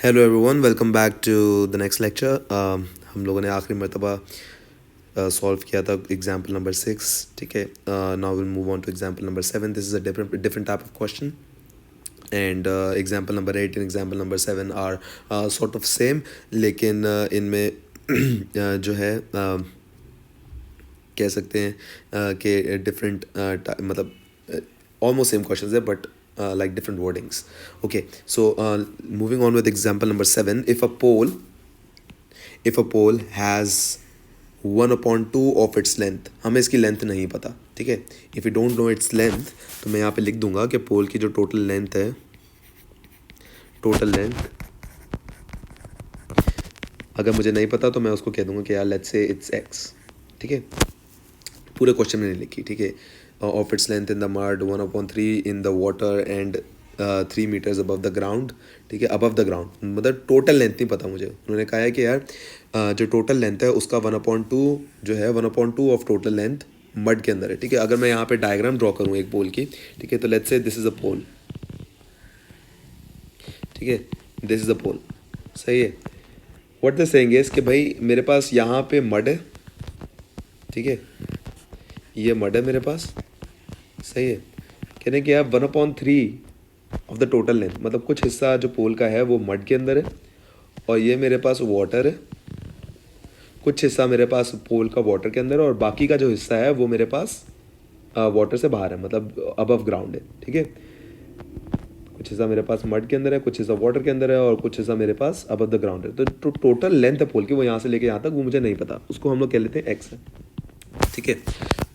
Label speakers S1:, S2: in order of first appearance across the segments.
S1: Hello everyone, welcome back to the next lecture. हम लोगों ने आखिरी मरतबा सॉल्व किया था एग्जाम्पल नंबर 6। ठीक है, now will move on to example number 7। This is a different type of question and example number 8 and example number 7 are sort of same, लेकिन इनमें जो है कह सकते हैं कि डिफरेंट मतलब almost same questions there, but like different wordings. Okay, so moving on with example number 7. If a pole has 1/2 of its length, हमें इसकी लेंथ नहीं पता। ठीक है, if you don't know its length तो मैं यहाँ पे लिख दूंगा कि पोल की जो टोटल लेंथ है, टोटल लेंथ अगर मुझे नहीं पता तो मैं उसको कह दूंगा कि यार लेट्स से इट्स एक्स। ठीक है, पूरे क्वेश्चन में नहीं लिखी। ठीक है, of its length in the mud, 1/3 in the water and 3 meters above the ground. ठीक है, अबव द ग्राउंड मतलब टोटल लेंथ नहीं पता मुझे। उन्होंने कहा है कि यार जो टोटल लेंथ है उसका 1/2 जो है 1/2 ऑफ टोटल लेंथ मड के अंदर है। ठीक है, अगर मैं यहाँ पे डायग्राम ड्रॉ करूँ एक पोल की, ठीक है, तो लेट्स से दिस इज़ अ पोल। ठीक है, दिस इज़ अ पोल, सही है। व्हाट द सेइंग इज कि भाई मेरे पास यहाँ पे मड है। ठीक है, ये मड है मेरे पास, सही है। कहने कि यार 1/3 ऑफ द टोटल लेंथ मतलब कुछ हिस्सा जो पोल का है वो मड के अंदर है, और ये मेरे पास वाटर है। कुछ हिस्सा मेरे पास पोल का वाटर के अंदर है, और बाकी का जो हिस्सा है वो मेरे पास वाटर से बाहर है, मतलब अबव ग्राउंड है। ठीक है, कुछ हिस्सा मेरे पास मड के अंदर है, कुछ हिस्सा वाटर के अंदर है, और कुछ हिस्सा मेरे पास अबव द ग्राउंड है। तो टोटल लेंथ है पोल की, वो यहाँ से लेके यहाँ तक वो मुझे नहीं पता, उसको हम लोग कह लेते हैं एक्स है। ठीक है,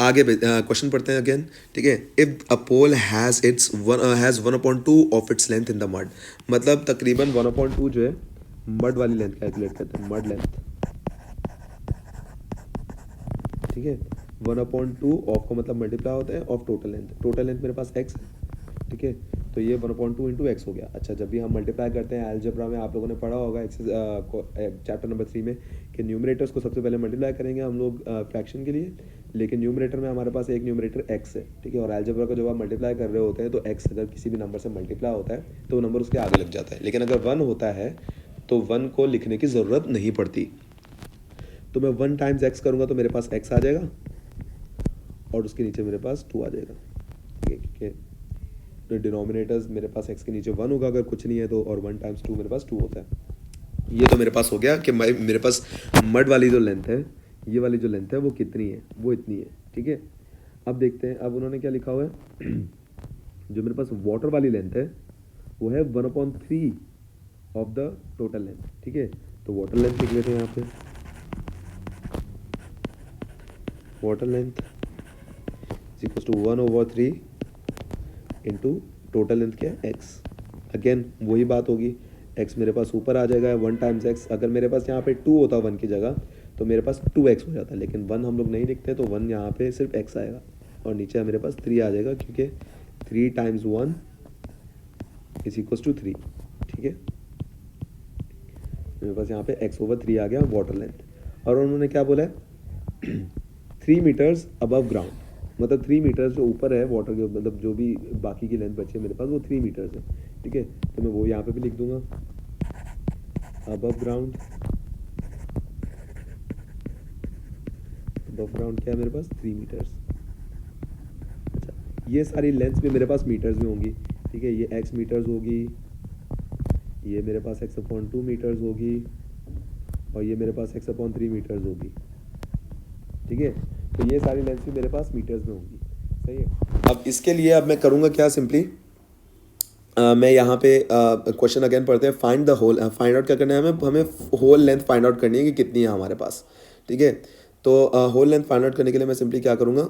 S1: आगे क्वेश्चन पढ़ते हैं अगेन। ठीक है, if a pole has 1/2 of its length in the mud, मतलब तकरीबन 1/2 जो है मड वाली लेंथ कैलकुलेट करते हैं, मड लेंथ। ठीक है, 1/2 ऑफ का मतलब मल्टीप्लाई होता है of total length. Total length मेरे पास एक्स है। ठीक है, तो ये 1/2 इंटू एक्स हो गया। अच्छा, जब भी हम मल्टीप्लाई करते हैं अलजेब्रा में, आप लोगों ने पढ़ा होगा चैप्टर नंबर 3 में कि न्यूमरेटर्स को सबसे पहले मल्टीप्लाई करेंगे हम लोग फ्रैक्शन के लिए, लेकिन न्यूमरेटर में हमारे पास एक न्यूमरेटर एक्स है। ठीक है, और अलजेब्रा को जब आप मल्टीप्लाई कर रहे होते हैं तो एक्स अगर किसी भी नंबर से मल्टीप्लाई होता है तो वो नंबर उसके आगे लग जाता है, लेकिन अगर 1 होता है तो 1 को लिखने की ज़रूरत नहीं पड़ती। तो मैं 1 टाइम्स एक्स करूँगा तो मेरे पास एक्स आ जाएगा, और उसके नीचे मेरे पास 2 आ जाएगा। ठीक है, तो डिनोमिनेटर्स मेरे पास एक्स के नीचे 1 होगा अगर कुछ नहीं है तो, और 1 टाइम्स 2 मेरे पास 2 होता है। ये तो मेरे पास हो गया कि मेरे पास मड वाली जो लेंथ है, ये वाली जो लेंथ है वो कितनी है, वो इतनी है। ठीक है, अब देखते हैं, अब उन्होंने क्या लिखा हुआ है जो मेरे पास वाटर वाली लेंथ है वो है 1/3 ऑफ द टोटल लेंथ। ठीक है, तो वाटर लेंथ लिख लेते हैं यहाँ पे। Water length is equal to 1/3 into total length क्या है, एक्स। अगेन वही बात होगी, एक्स मेरे पास ऊपर आ जाएगा 1 टाइम्स एक्स। अगर मेरे पास यहाँ पे 2 होता 1 की जगह तो मेरे पास 2x हो जाता, लेकिन 1 हम लोग नहीं लिखते तो 1 यहाँ पे सिर्फ x आएगा, और नीचे मेरे पास 3 आ जाएगा, क्योंकि 3 टाइम्स 1 इज इक्वल टू 3। ठीक है, मेरे पास यहाँ पे x/3 आ गया वाटर लेंथ। और उन्होंने क्या बोला है 3 मीटर्स अबव ग्राउंड, मतलब 3 मीटर्स जो ऊपर है वाटर के, मतलब जो भी बाकी की लेंथ बची है मेरे पास वो 3 मीटर्स है। ठीक है, तो मैं वो यहाँ पे भी लिख दूंगा अबव ग्राउंड। अबव ग्राउंड क्या है मेरे पास 3 मीटर्स। अच्छा, ये सारी लेंथ्स भी मेरे पास मीटर्स में होंगी। ठीक है, ये x मीटर्स होगी, ये मेरे पास x/2 मीटर्स होगी, और ये मेरे पास x/3 मीटर्स होगी। ठीक है, तो ये सारी लेंथ्स भी मेरे पास मीटर्स में होंगी, सही है। अब इसके लिए अब मैं करूँगा क्या, सिंपली मैं यहाँ पे क्वेश्चन अगेन पढ़ते हैं। Find the whole, find out क्या करना है हमें, होल लेंथ फाइंड आउट करनी है कि कितनी है हमारे पास। ठीक है, तो होल लेंथ फाइंड आउट करने के लिए मैं सिंपली क्या करूँगा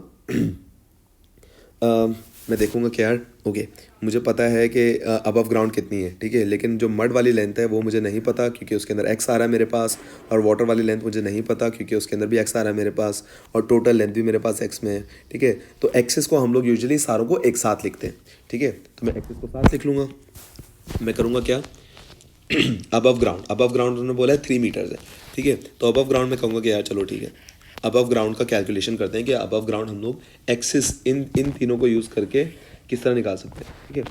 S1: मैं देखूंगा कि यार ओके, मुझे पता है कि अबव ग्राउंड कितनी है। ठीक है, लेकिन जो मड वाली लेंथ है वो मुझे नहीं पता, क्योंकि उसके अंदर एक्स आ रहा है मेरे पास, और वाटर वाली लेंथ मुझे नहीं पता क्योंकि उसके अंदर भी एक्स आ रहा है मेरे पास, और टोटल लेंथ भी मेरे पास एक्स में है। ठीक है, तो एक्सेस को हम लोग यूजुअली सारों को एक साथ लिखते हैं। ठीक है, तो मैं एक्सेस को साथ लिख लूँगा। मैं करूँगा क्या अबव ग्राउंड, अबव ग्राउंड उन्होंने बोला है 3 मीटर्स है। ठीक है, तो अबव ग्राउंड में कहूँगा कि यार चलो ठीक है, अबव ग्राउंड का कैलकुलेशन करते हैं कि अबव ग्राउंड हम लोग एक्सिस इन इन तीनों को यूज़ करके किस तरह निकाल सकते हैं। ठीक है,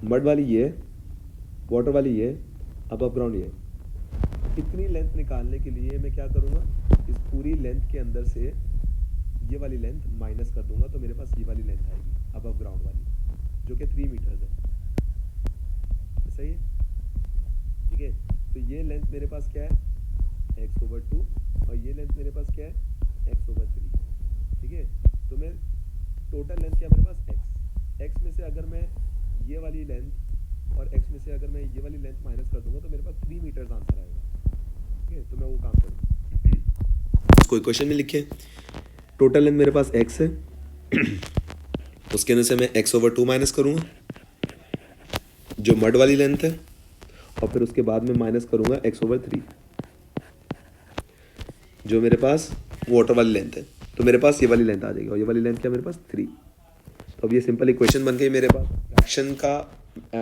S1: मड वाली ये, वाटर वाली ये, अबव ग्राउंड ये। इतनी लेंथ निकालने के लिए मैं क्या करूँगा, इस पूरी लेंथ के अंदर से ये वाली लेंथ माइनस कर दूंगा, तो मेरे पास ये वाली लेंथ आएगी अबव ग्राउंड वाली, जो कि 3 मीटर्स है। सही है, ठीक है। तो ये लेंथ मेरे पास क्या है, x/2, और ये लेंथ मेरे पास क्या है, x/3, ठीक है। तो मैं टोटल लेंथ क्या है मेरे पास, x में से अगर मैं ये वाली लेंथ और x में से अगर मैं ये वाली लेंथ माइनस कर दूंगा, तो मेरे पास 3 मीटर्स आंसर आएगा, ठीक है। तो मैं वो काम करूँगा, कोई क्वेश्चन में लिखे टोटल लेंथ मेरे पास x है, उसके अंदर से मैं x/2 माइनस करूँगा जो मड वाली लेंथ है, और फिर उसके बाद में माइनस करूँगा x/3 जो मेरे पास वाटर वाली लेंथ है। तो मेरे पास ये वाली लेंथ आ जाएगी, और ये वाली लेंथ क्या मेरे पास 3। तो अब ये सिंपल इक्वेशन बन गई मेरे पास फ्रैक्शन का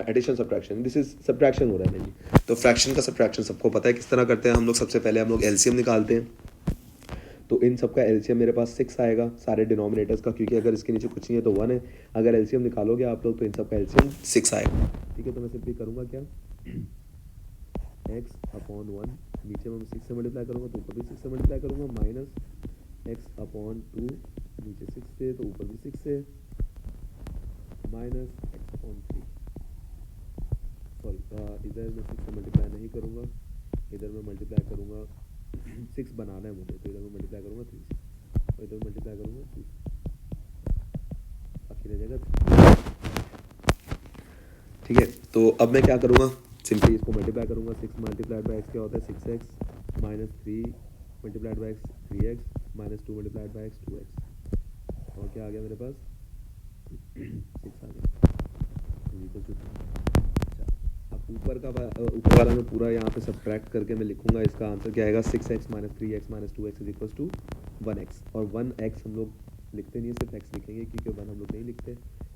S1: addition subtraction, this is subtraction हो रहा है मेनली। तो फ्रैक्शन का सब्ट्रैक्शन सबको पता है किस तरह करते हैं हम लोग। सबसे पहले हम लोग एलसीएम निकालते हैं, तो इन सब का एलसीएम मेरे पास 6 आएगा सारे डिनोमिनेटर्स का, क्योंकि अगर इसके नीचे कुछ नहीं है तो 1 है। अगर एलसीएम निकालोगे आप लोग तो इन सब का एलसीएम 6 आएगा, ठीक है। तो मैं सिंपली करूँगा क्या, x/1 नीचे में 6 से मल्टीप्लाई करूँगा तो ऊपर भी 6 से मल्टीप्लाई करूँगा, माइनस x/2 नीचे 6 से तो ऊपर भी 6 से, माइनस x/3 सॉरी इधर मैं 6 से मल्टीप्लाई नहीं करूँगा, इधर मैं मल्टीप्लाई करूँगा 6 बनाना है मुझे, तो इधर मैं मल्टीप्लाई करूँगा 3 से, और इधर मल्टीप्लाई करूँगा 2 से, बाकी रह जाएगा 3, ठीक है। तो अब मैं क्या करूँगा, सिंपली इसको मल्टीप्लाई करूँगा, 6 मल्टीप्लाइड बाई एक्स क्या होता है 6x, minus 3 multiplied by x 3x, minus 2 multiplied by x 2x, और क्या आ गया मेरे पास 6 आ गया। अच्छा, अब ऊपर वाला मैं पूरा यहाँ पे सब्ट्रैक्ट करके मैं लिखूँगा, इसका आंसर क्या आएगा 6x minus 3x minus 2x is equal to 1x। और 1x हम लोग लिखते नहीं है, सिर्फ x लिखेंगे, क्योंकि 1 हम लोग नहीं लिखते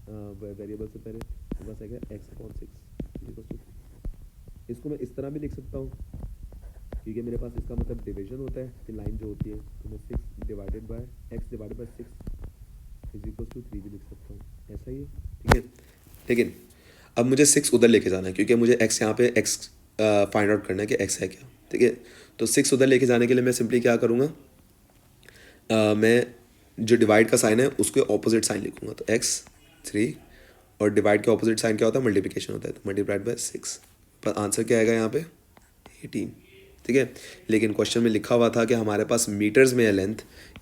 S1: वेरिएबल से पहले, तो बस आएगा x/6 इज इक्वल टू। इसको मैं इस तरह भी लिख सकता हूँ, क्योंकि मेरे पास इसका मतलब डिवीजन होता है कि लाइन जो होती है, तो मैं 6 divided by x divided by 6 is equal to 3 भी लिख सकता हूँ, ऐसा ही है, ठीक है। लेकिन अब मुझे 6 उधर लेके जाना है, क्योंकि मुझे x यहाँ पे x फाइंड आउट करना है कि x है क्या, ठीक है। तो 6 उधर लेके जाने के लिए मैं सिंपली क्या करूँगा, मैं जो डिवाइड का साइन है उसके ऑपोजिट साइन लिखूँगा, तो x/3, और डिवाइड के ऑपोजिट साइन क्या होता है, मल्टीप्लिकेशन होता है, तो मल्टीप्लाइड बाय 6, पर आंसर क्या आएगा यहाँ पे 18, ठीक है। लेकिन क्वेश्चन में लिखा हुआ था कि हमारे पास मीटर्स में है लेंथ,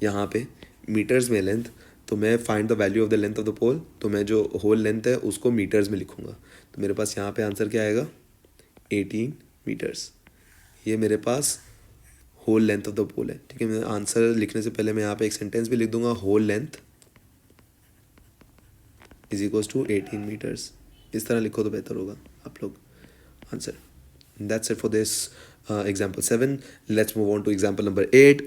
S1: यहाँ पे मीटर्स में लेंथ, तो मैं find the value of the length of the pole, तो मैं जो होल लेंथ है उसको मीटर्स में लिखूँगा, तो मेरे पास यहाँ पे आंसर क्या आएगा 18 मीटर्स। ये मेरे पास होल लेंथ ऑफ द पोल है, ठीक है। मैं आंसर लिखने से पहले मैं यहाँ पे एक सेंटेंस भी लिख दूंगा, whole length is equals to 18 metres. इस तरह लिखो तो बेहतर होगा आप लोग answer. That's it for this example 7. Let's move on to example number 8.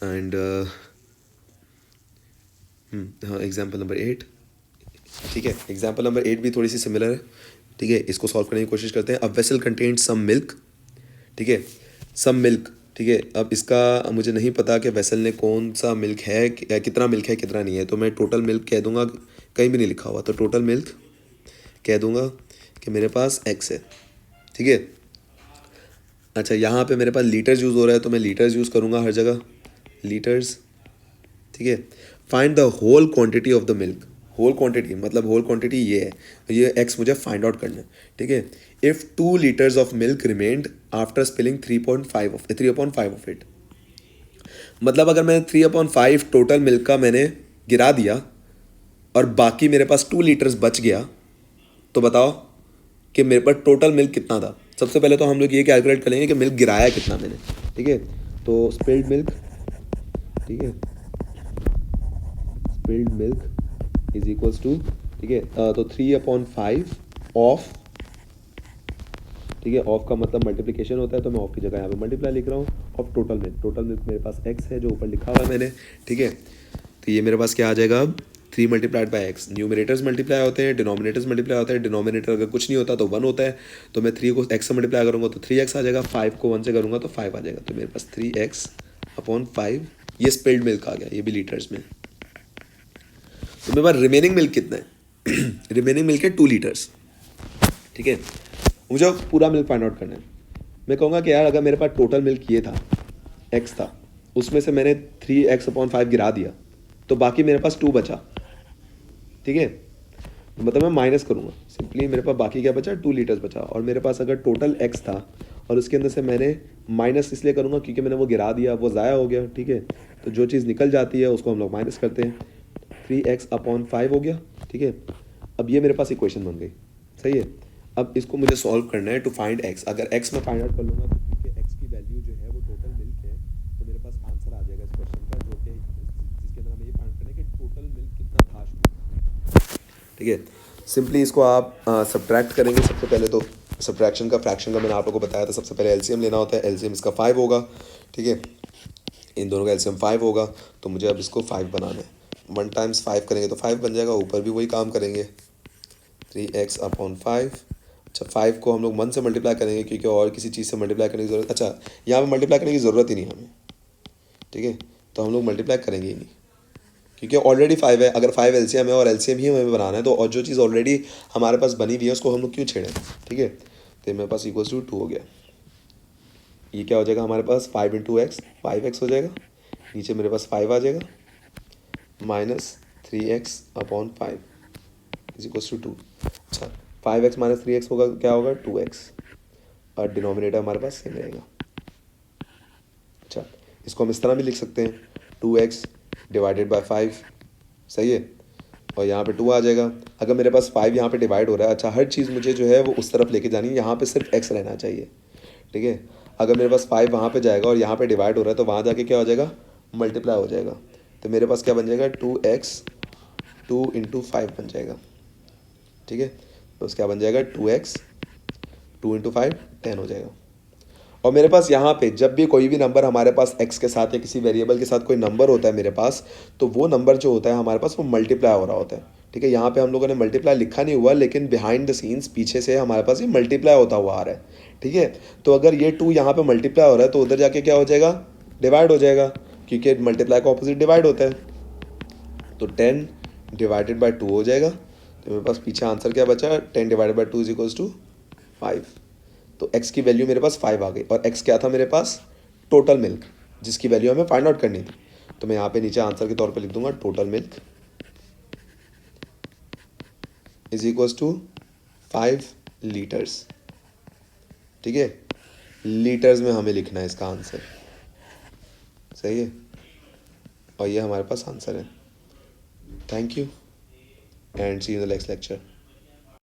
S1: And example number 8, ठीक है। example number 8 भी थोड़ी सी सिमिलर है, ठीक है। इसको सॉल्व करने की कोशिश करते हैं। अब वेसल कंटेन्ड सम मिल्क, ठीक है, सम मिल्क, ठीक है। अब इसका मुझे नहीं पता कि वेसल ने कौन सा मिल्क है, कितना मिल्क है कितना नहीं है, तो मैं टोटल मिल्क कह दूंगा, कहीं भी नहीं लिखा हुआ, तो टोटल मिल्क कह दूंगा कि मेरे पास x है, ठीक है। अच्छा, यहाँ पे मेरे पास लीटर्स यूज़ हो रहा है, तो मैं लीटर्स यूज़ करूँगा हर जगह, लीटर्स, ठीक है। Find the whole quantity of the milk, whole quantity मतलब होल क्वांटिटी ये है, ये x मुझे फाइंड आउट करना है, ठीक है। If 2 litres of milk remained after spilling 3/5 of it, मतलब अगर मैं 3/5 टोटल मिल्क का मैंने गिरा दिया और बाकी मेरे पास 2 लीटर्स बच गया, तो बताओ कि मेरे पास टोटल मिल्क कितना था। सबसे पहले तो हम लोग ये कैलकुलेट करेंगे कि मिल्क गिराया कितना मैंने, ठीक है। तो स्पिल्ड मिल्क, ठीक है, spilled milk is equals to, ठीक है, तो 3/5 ऑफ, ठीक है, ऑफ का मतलब मल्टीप्लिकेशन होता है, तो मैं ऑफ की जगह यहाँ पे मल्टीप्लाई लिख रहा हूँ, of total milk. Total milk मेरे पास x है जो ऊपर लिखा हुआ है मैंने, ठीक है। तो ये मेरे पास क्या आ जाएगा अब 3 multiplied by x. Numerators multiply होते हैं, डिनोमिनेटर्स मल्टीप्लाई होते हैं। डिनोमिनेटर अगर कुछ नहीं होता तो 1 होता है, तो मैं 3 को x से मल्टीप्लाई करूँगा तो 3x आ जाएगा, 5 को 1 से करूँगा तो 5 आ जाएगा, तो मेरे पास 3x/5 ये स्पिल्ड मिल्क आ गया, ये भी लीटर्स में। तो मेरे पास रिमेनिंग मिल्क कितना है रिमेनिंग मिल्क है 2 लीटर्स, ठीक है। मुझे पूरा मिल्क फाइंड आउट करना है। मैं कहूँगा कि यार अगर मेरे पास टोटल मिल्क ये था, एक्स था, उसमें से मैंने 3x/5 गिरा दिया, तो बाकी मेरे पास 2 बचा, ठीक है। मतलब मैं माइनस करूँगा सिंपली, मेरे पास बाकी क्या बचा, 2 लीटर्स बचा। और मेरे पास अगर टोटल एक्स था और उसके अंदर से मैंने माइनस इसलिए करूँगा क्योंकि मैंने वो गिरा दिया, वो ज़ाया हो गया, ठीक है। तो जो चीज़ निकल जाती है उसको हम लोग माइनस करते हैं, 3x/5 हो गया, ठीक है। अब ये मेरे पास इक्वेशन बन गई, सही है। अब इसको मुझे सॉल्व करना है टू फाइंड एक्स। अगर एक्स मैं फाइंड आउट कर लूँगा तो क्योंकि एक्स की वैल्यू जो है वो टोटल मिल्क है, तो मेरे पास आंसर आ जाएगा इस क्वेश्चन का, जो कि जिसके अंदर हमें ये फाइंड करना है कि टोटल मिल्क कितना था शुरू, ठीक है। सिंपली इसको आप सब्ट्रैक्ट करेंगे। सबसे पहले तो सब्ट्रैक्शन का, फ्रैक्शन का मैंने आप लोगों को बताया था, सबसे पहले एलसीएम लेना होता है। एलसीएम इसका 5 होगा, ठीक है। इन दोनों का एलसीएम 5 होगा, तो मुझे अब इसको 5 बनाना है। 1 टाइम्स 5 करेंगे तो 5 बन जाएगा, ऊपर भी वही काम करेंगे, 3x/5। अच्छा, 5 को हम लोग 1 से मल्टीप्लाई करेंगे क्योंकि और किसी चीज़ से मल्टीप्लाई करने की ज़रूरत, अच्छा यहाँ पर मल्टीप्लाई करने की ज़रूरत ही नहीं हमें, ठीक है। तो हम लोग मल्टीप्लाई करेंगे ही नहीं क्योंकि ऑलरेडी 5 है। अगर 5 एलसीएम है और एलसीएम ही हमें बनाना है, तो और जो चीज़ ऑलरेडी हमारे पास बनी हुई है उसको हम लोग क्यों छेड़ें, ठीक है। तो मेरे पास इक्वल्स टू 2 हो गया। ये क्या हो जाएगा हमारे पास, 5 × x 5x हो जाएगा, नीचे मेरे पास 5 आ जाएगा, minus 3x/5 is equals to 2। अच्छा, 5x - 3x होगा, क्या होगा, 2x, और डिनोमिनेटर हमारे पास सेम रहेगा। अच्छा, इसको हम इस तरह भी लिख सकते हैं, 2x / 5, सही है। और यहाँ पे 2 आ जाएगा। अगर मेरे पास 5 यहाँ पे डिवाइड हो रहा है, अच्छा हर चीज़ मुझे जो है वो उस तरफ लेके जानी है, यहाँ पे सिर्फ x रहना चाहिए, ठीक है। अगर मेरे पास 5 वहाँ पे जाएगा और यहाँ पे डिवाइड हो रहा है, तो वहाँ जाके क्या हो जाएगा, मल्टीप्लाई हो जाएगा। तो मेरे पास क्या बन जाएगा, 2x 2 × 5 बन जाएगा, ठीक है। तो क्या बन जाएगा, 2x 2 × 5 10 हो जाएगा। और मेरे पास यहाँ पे जब भी कोई भी नंबर हमारे पास x के साथ या किसी वेरिएबल के साथ कोई नंबर होता है मेरे पास, तो वो नंबर जो होता है हमारे पास वो मल्टीप्लाई हो रहा होता है, ठीक है। यहाँ पे हम लोगों ने मल्टीप्लाई लिखा नहीं हुआ, लेकिन बिहाइंड द सीन्स पीछे से हमारे पास ये मल्टीप्लाई होता हुआ आ रहा है, ठीक है। तो अगर ये 2 यहाँ पे मल्टीप्लाई हो रहा है, तो उधर जाके क्या हो जाएगा, डिवाइड हो जाएगा, क्योंकि मल्टीप्लाई का ऑपोजिट डिवाइड होता है। तो 10 / 2 हो जाएगा। तो मेरे पास पीछे आंसर क्या बचा, 10 / 2 = 5। तो x की वैल्यू मेरे पास 5 आ गई, और x क्या था मेरे पास, टोटल मिल्क, जिसकी वैल्यू हमें फाइंड आउट करनी थी। तो मैं यहाँ पे नीचे आंसर के तौर पे लिख दूंगा, टोटल मिल्क = 5 लीटर्स, ठीक है। लीटर्स में हमें लिखना है इसका आंसर, सही है। और ये हमारे पास आंसर है। Thank you and see you in the next lecture.